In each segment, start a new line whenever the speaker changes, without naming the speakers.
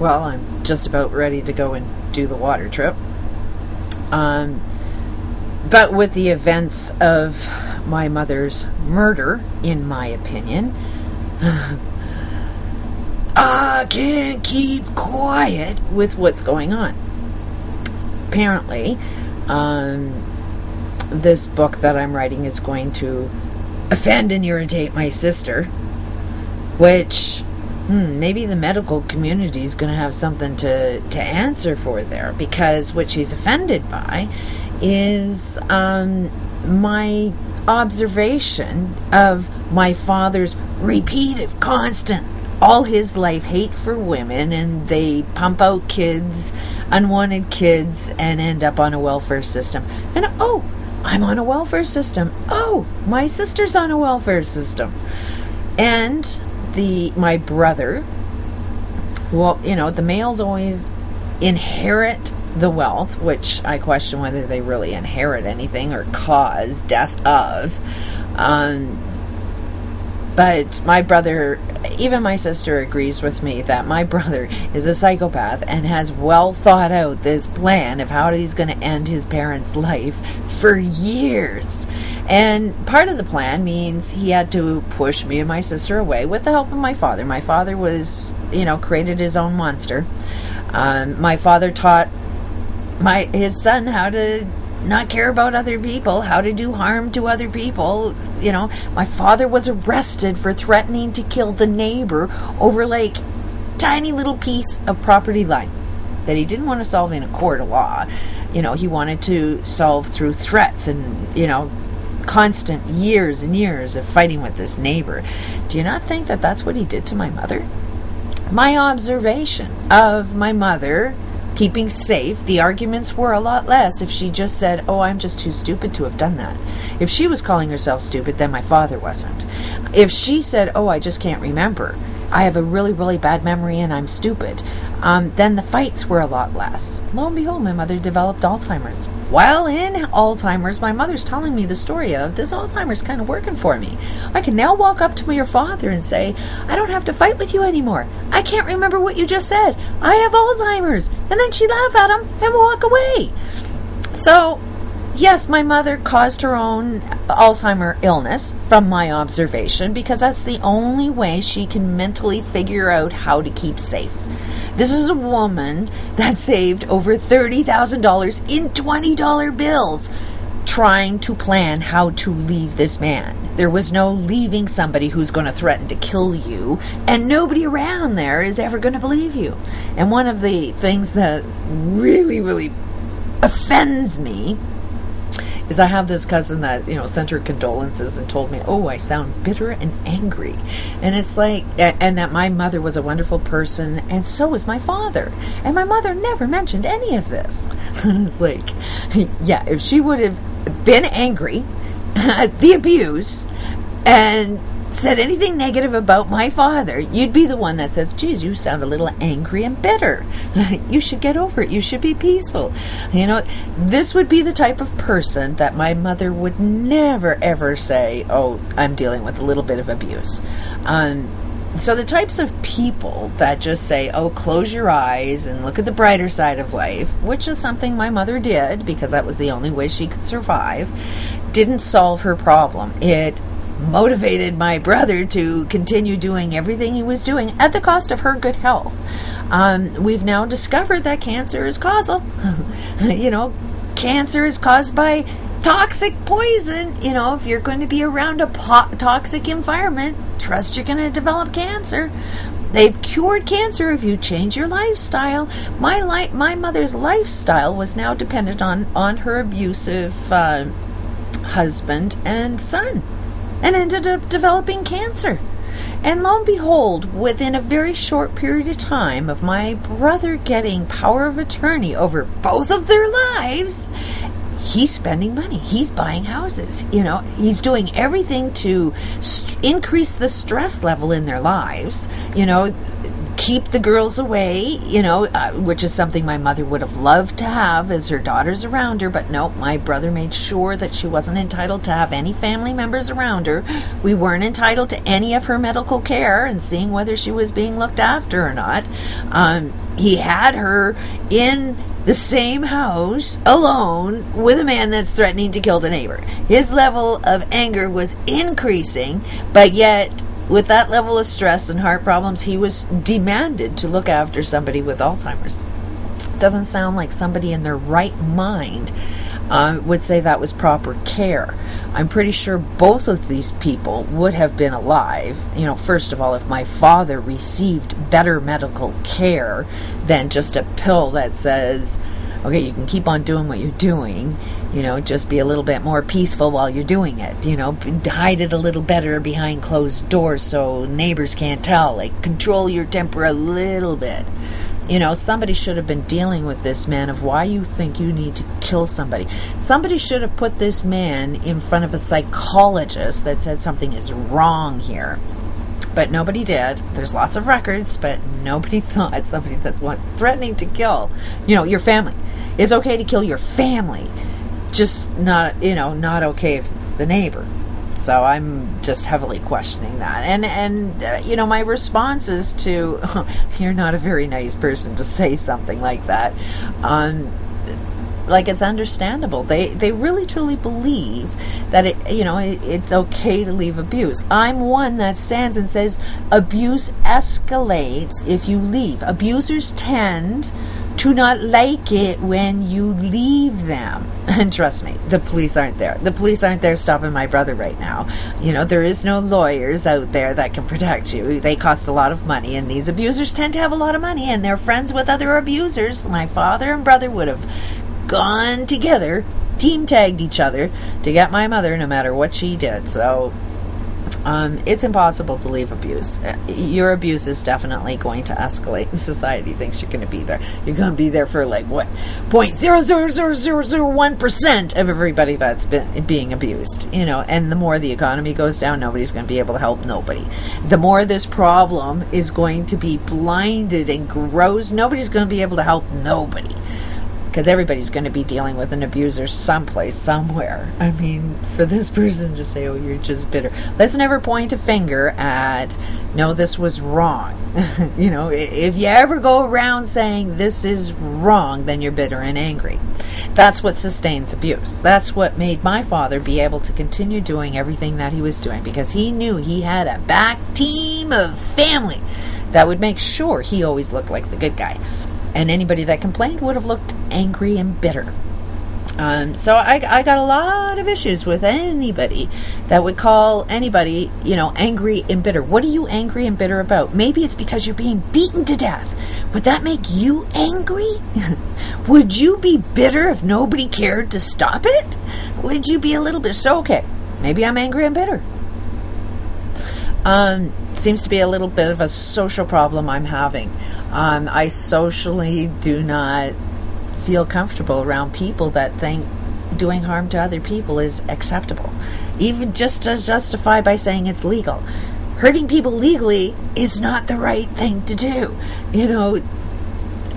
Well, I'm just about ready to go and do the water trip. But with the events of my mother's murder, in my opinion, I can't keep quiet with what's going on. Apparently, this book that I'm writing is going to offend and irritate my sister, which maybe the medical community is going to have something to answer for there, because what she's offended by is my observation of my father's repeated, constant, all his life hate for women, and they pump out kids, unwanted kids, and end up on a welfare system. And I'm on a welfare system. Oh, my sister's on a welfare system. And my brother, well, the males always inherit the wealth, which I question whether they really inherit anything or cause death of. But my brother, even my sister agrees with me that my brother is a psychopath and has well thought out this plan of how he's going to end his parents' life for years. And part of the plan means he had to push me and my sister away with the help of my father. My father was, created his own monster. My father taught his son how to not care about other people, how to do harm to other people. My father was arrested for threatening to kill the neighbor over tiny little piece of property line that he didn't want to solve in a court of law. He wanted to solve through threats and, constant years and years of fighting with this neighbor. Do you not think that that's what he did to my mother? My observation of my mother keeping safe, the arguments were a lot less if she just said, I'm just too stupid to have done that. If she was calling herself stupid, then my father wasn't. If she said, I just can't remember, I have a really, really bad memory and I'm stupid, then the fights were a lot less. Lo and behold, my mother developed Alzheimer's. While in Alzheimer's, my mother's telling me the story of this Alzheimer's kind of working for me. I can now walk up to your father and say, I don't have to fight with you anymore. I can't remember what you just said. I have Alzheimer's. And then she'd laugh at him and walk away. So, yes, my mother caused her own Alzheimer illness from my observation, because that's the only way she can mentally figure out how to keep safe. This is a woman that saved over $30,000 in $20 bills trying to plan how to leave this man. There was no leaving somebody who's going to threaten to kill you, and nobody around there is ever going to believe you. And one of the things that really, really offends me is I have this cousin that, sent her condolences and told me, I sound bitter and angry. And it's and that my mother was a wonderful person, and so was my father. And my mother never mentioned any of this. And it's yeah, if she would have been angry at the abuse and said anything negative about my father, you'd be the one that says, geez, you sound a little angry and bitter. You should get over it. You should be peaceful. This would be the type of person that my mother would never, ever say, I'm dealing with a little bit of abuse. So the types of people that just say, close your eyes and look at the brighter side of life, which is something my mother did because that was the only way she could survive, didn't solve her problem. It motivated my brother to continue doing everything he was doing at the cost of her good health. We've now discovered that cancer is causal. Cancer is caused by toxic poison. If you're going to be around a toxic environment, trust you're going to develop cancer. They've cured cancer if you change your lifestyle. My mother's lifestyle was now dependent on her abusive husband and son, and ended up developing cancer. And lo and behold, within a very short period of time of my brother getting power of attorney over both of their lives, he's spending money. He's buying houses. He's doing everything to increase the stress level in their lives. Keep the girls away, which is something my mother would have loved to have as her daughters around her. But no, my brother made sure that she wasn't entitled to have any family members around her. We weren't entitled to any of her medical care and seeing whether she was being looked after or not. He had her in the same house alone with a man that's threatening to kill the neighbor. His level of anger was increasing, but yet with that level of stress and heart problems, he was demanded to look after somebody with Alzheimer's. Doesn't sound like somebody in their right mind would say that was proper care. I'm pretty sure both of these people would have been alive. First of all, if my father received better medical care than just a pill that says, okay, you can keep on doing what you're doing, just be a little bit more peaceful while you're doing it, hide it a little better behind closed doors so neighbors can't tell, like control your temper a little bit. Somebody should have been dealing with this man of why you think you need to kill somebody. Somebody should have put this man in front of a psychologist that said something is wrong here. But nobody did. There's lots of records, but nobody thought somebody that's threatening to kill, your family. It's okay to kill your family, just not okay if it's the neighbor. So I'm just heavily questioning that. And my response is to, you're not a very nice person to say something like that. Like, it's understandable. They really truly believe that it's okay to leave abuse. I'm one that stands and says abuse escalates if you leave. Abusers tend to not like it when you leave them. And trust me, the police aren't there. The police aren't there stopping my brother right now. There is no lawyers out there that can protect you. They cost a lot of money, and these abusers tend to have a lot of money, and they're friends with other abusers. My father and brother would have gone together, team tagged each other to get my mother no matter what she did. So it's impossible to leave abuse. Your abuse is definitely going to escalate, and society thinks you're going to be there. You're going to be there for 0.0000001% of everybody that's been being abused. And the more the economy goes down, nobody's going to be able to help nobody. The more this problem is going to be blinded and grows, nobody's going to be able to help nobody. Because everybody's going to be dealing with an abuser someplace, somewhere. I mean, for this person to say, oh, you're just bitter. Let's never point a finger at, no, this was wrong. If you ever go around saying this is wrong, then you're bitter and angry. That's what sustains abuse. That's what made my father be able to continue doing everything that he was doing, because he knew he had a back team of family that would make sure he always looked like the good guy. And anybody that complained would have looked angry and bitter. So I got a lot of issues with anybody that would call anybody, angry and bitter. What are you angry and bitter about? Maybe it's because you're being beaten to death. Would that make you angry? Would you be bitter if nobody cared to stop it? Would you be a little bit okay? Maybe I'm angry and bitter. Seems to be a little bit of a social problem I'm having. I socially do not feel comfortable around people that think doing harm to other people is acceptable. Even just as justified by saying it's legal. Hurting people legally is not the right thing to do.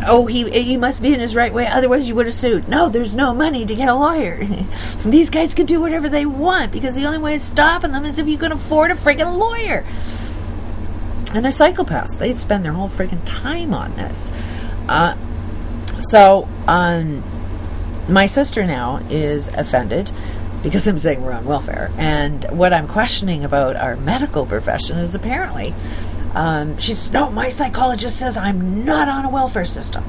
Oh, he must be in his right way, otherwise you would have sued. No, there's no money to get a lawyer. These guys can do whatever they want, because the only way of stopping them is if you can afford a friggin' lawyer. And they're psychopaths. They'd spend their whole friggin' time on this. So my sister now is offended because I'm saying we're on welfare. And what I'm questioning about our medical profession is apparently she's, no, my psychologist says I'm not on a welfare system.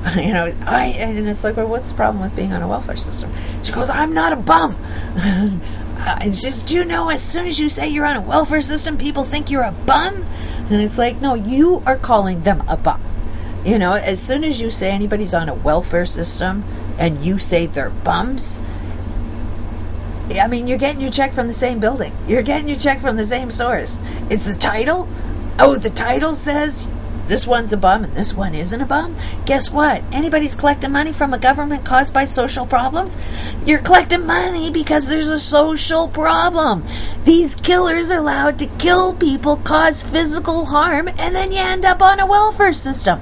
And it's like, well, what's the problem with being on a welfare system? She goes, I'm not a bum. And she says, do you know, as soon as you say you're on a welfare system, people think you're a bum? And it's like, no, you are calling them a bum. As soon as you say anybody's on a welfare system and you say they're bums, I mean, you're getting your check from the same building. You're getting your check from the same source. It's the title. Oh, the title says this one's a bum and this one isn't a bum. Guess what? Anybody's collecting money from a government caused by social problems, you're collecting money because there's a social problem. These killers are allowed to kill people, cause physical harm, and then you end up on a welfare system.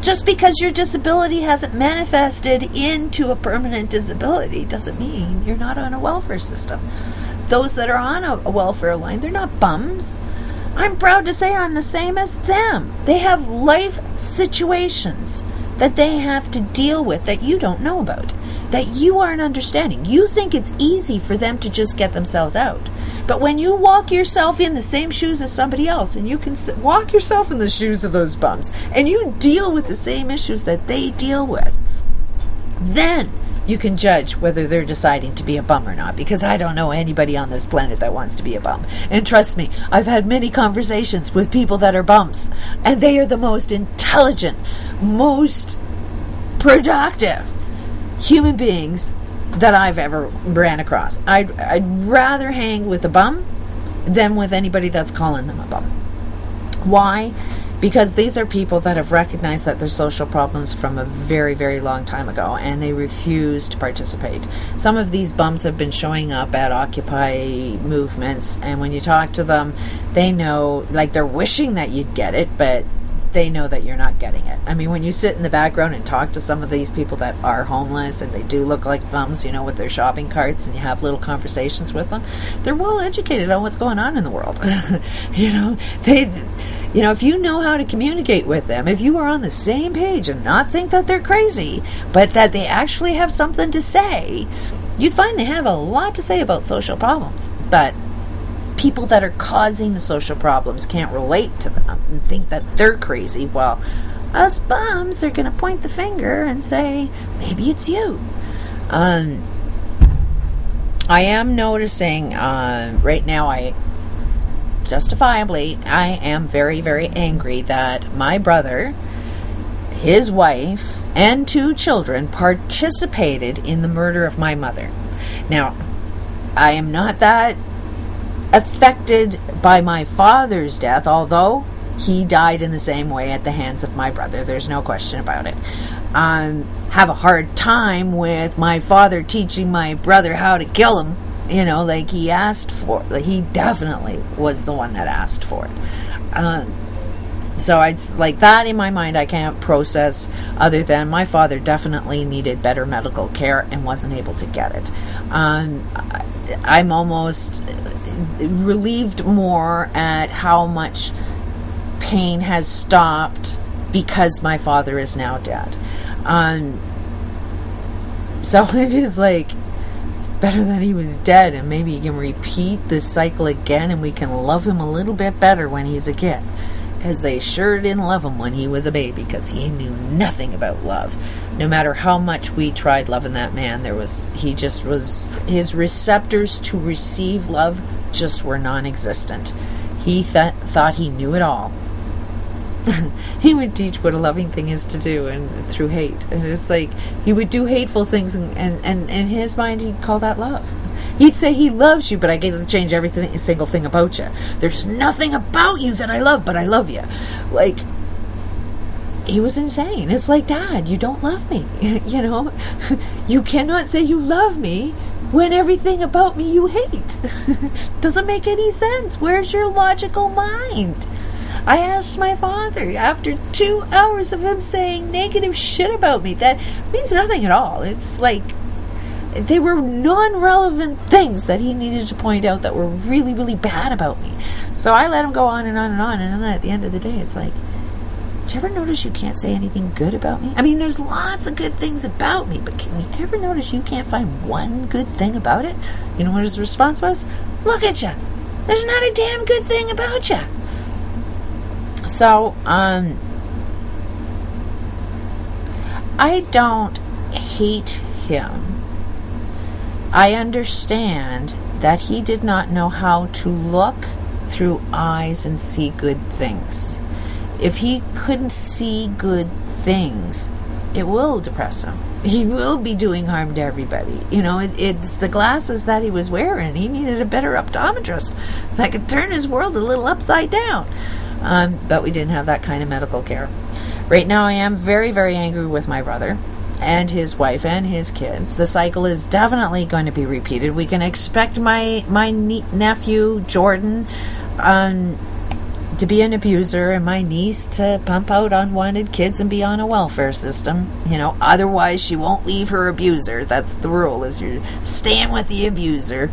Just because your disability hasn't manifested into a permanent disability doesn't mean you're not on a welfare system. Those that are on a welfare line, they're not bums. I'm proud to say I'm the same as them. They have life situations that they have to deal with that you don't know about, that you aren't understanding. You think it's easy for them to just get themselves out. But when you walk yourself in the same shoes as somebody else, and you can walk yourself in the shoes of those bums, and you deal with the same issues that they deal with, then you can judge whether they're deciding to be a bum or not, because I don't know anybody on this planet that wants to be a bum. And trust me, I've had many conversations with people that are bums, and they are the most intelligent, most productive human beings that I've ever ran across. I'd rather hang with a bum than with anybody that's calling them a bum. Why? Because these are people that have recognized that there's social problems from a very, very long time ago, and they refuse to participate. Some of these bums have been showing up at Occupy movements, and when you talk to them, they know, like, they're wishing that you'd get it, but they know that you're not getting it. I mean, when you sit in the background and talk to some of these people that are homeless, and they do look like bums, you know, with their shopping carts, and you have little conversations with them, they're well educated on what's going on in the world. You know, if you know how to communicate with them, if you are on the same page and not think that they're crazy, but that they actually have something to say, you'd find they have a lot to say about social problems. But people that are causing the social problems can't relate to them and think that they're crazy. Well, us bums are going to point the finger and say, maybe it's you. I am noticing right now, justifiably, I am very, very angry that my brother, his wife, and 2 children participated in the murder of my mother. Now, I am not that affected by my father's death, although he died in the same way at the hands of my brother. There's no question about it. Have a hard time with my father teaching my brother how to kill him. You know, like he asked for. Like, he definitely was the one that asked for it. So it's like that in my mind. I can't process, other than my father definitely needed better medical care and wasn't able to get it. I'm almost relieved more at how much pain has stopped because my father is now dead. So it is like, better that he was dead, and maybe he can repeat this cycle again, and we can love him a little bit better when he's a kid, because they sure didn't love him when he was a baby, because he knew nothing about love. No matter how much we tried loving that man, his receptors to receive love just were non-existent. He thought he knew it all. He would teach what a loving thing is to do, and through hate. And it's like, he would do hateful things, and in his mind, he'd call that love. He'd say he loves you, but I get to change every single thing about you. There's nothing about you that I love, but I love you. Like, he was insane. It's like, Dad, you don't love me. You know, you cannot say you love me when everything about me you hate. Doesn't make any sense. Where's your logical mind? I asked my father, after 2 hours of him saying negative shit about me, that means nothing at all. It's like, they were non-relevant things that he needed to point out that were really, really bad about me. So I let him go on and on and on, and then at the end of the day, it's like, did you ever notice you can't say anything good about me? I mean, there's lots of good things about me, but can you ever notice you can't find one good thing about it? You know what his response was? Look at you. There's not a damn good thing about you. So, I don't hate him. I understand that he did not know how to look through eyes and see good things. If he couldn't see good things, it will depress him. He will be doing harm to everybody. You know, it's the glasses that he was wearing. He needed a better optometrist that could turn his world a little upside down. But we didn't have that kind of medical care. Right now I am very, very angry with my brother and his wife and his kids. The cycle is definitely going to be repeated. We can expect my nephew, Jordan, to be an abuser, and my niece to pump out unwanted kids and be on a welfare system. You know, otherwise she won't leave her abuser. That's the rule, is you're staying with the abuser.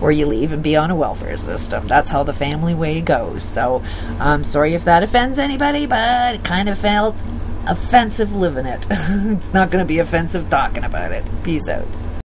or you leave and be on a welfare system. That's how the family way goes. So I'm sorry if that offends anybody, but it kind of felt offensive living it. It's not going to be offensive talking about it. Peace out.